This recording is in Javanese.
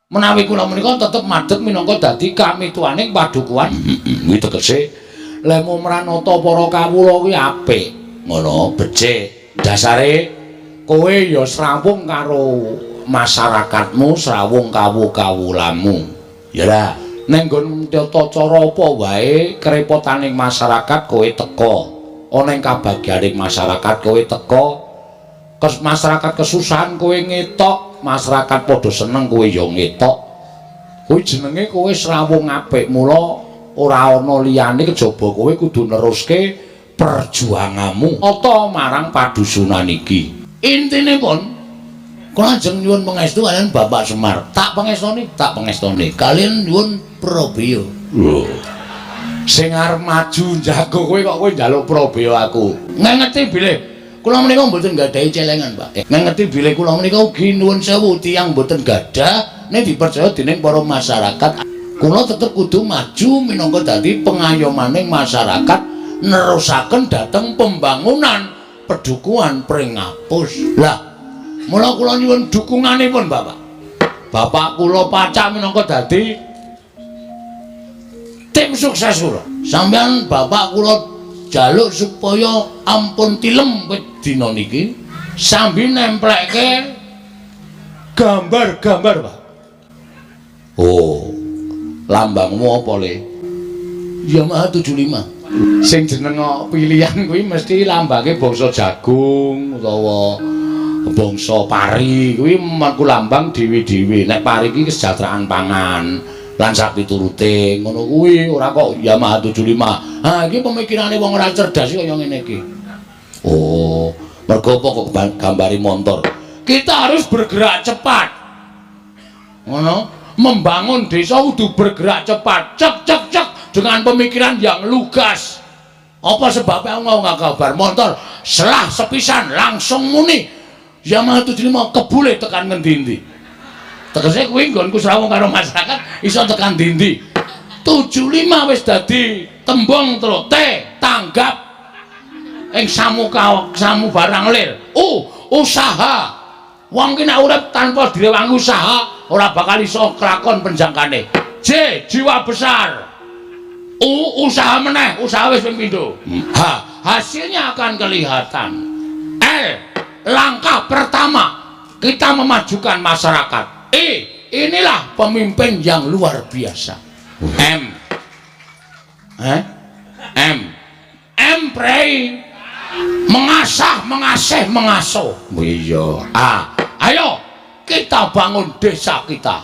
Menawi kula menika tetep madhep minangka dadi kamituaning padukuhan. Kuwi tegese lemu mranata para kawula kuwi apik. Ngono, becik. Dasare kowe ya srawung karo masyarakatmu, srawung kawula-kawulamu. Ya lah, ning nggon tata cara apa wae kerepotaning masyarakat kowe teka. Ana ing kabagyaning masyarakat kowe teka. Masyarakat kesusahan kowe ngetok, masyarakat padha seneng kowe ya ngetok. Kuwi jenenge kowe srawung apik, mula ora ana liyane kejaba kowe kudu neruske perjuanganmu ata marang padusunan iki. Intinipun kula ajeng nyuwun pangestu kaliyan Bapak Semar. Tak pangestoni kaliyan nyuwun Prabeya. Lho. Sing arep maju jago kowe kok kowe njaluk Prabeya aku. Ngengeti bilih kula menika mboten gadahi celengan, Pak. Ngengeti bilih kula menika ugi nuwun sewu tiyang mboten gadah nek dipercaya dening para masyarakat. Kula tetep kudu maju minangka dadi pengayomaning masyarakat nerusaken dhateng pembangunan pedukuhan pring ngapus. Lah, mula kula nyuwun dukunganipun, Bapak. Bapak kula pacak minangka dadi tim sukses kula. Sampeyan Bapak kula jaluk supaya ampun tilem wit dina niki sambil nemplekke gambar-gambar, Pak. Oh, lambangmu apa, Le? Yamaha 75. Sing jeneng pilihan kuwi mesti lambange bangsa jagung utawa bangsa pari kuwi mengku lambang dhewe-dhewe. Nek pari iki kesejahteraan pangan lan sak piturute ngono kuwi ora kok Yamaha 75. Ha iki pemikirane wong ora cerdas kaya ngene iki. Oh, mergo apa kok gambari motor. Kita harus bergerak cepat. Ngono, membangun desa kudu bergerak cepat. Cek dengan pemikiran yang lugas. Apa sebabnya mau nggak kabar motor selah sepisan langsung muni Yamaha 75 kebule tekan ngendi-endi. Tegese kuwi nggonku srawung karo masyarakat iso tekan ndi-endi. 75 wis dadi tembung trote tanggap ing samu barang lir. Usaha. Wong ki nek urip tanpa direwangi usaha ora bakal iso kelakon penjangkane. Jiwa besar. Usaha meneh, usaha wis ping pindho. Hasilnya akan kelihatan. Langkah pertama kita memajukan masyarakat. Inilah pemimpin yang luar biasa. Pray mengasuh. Iya. Ayo kita bangun desa kita.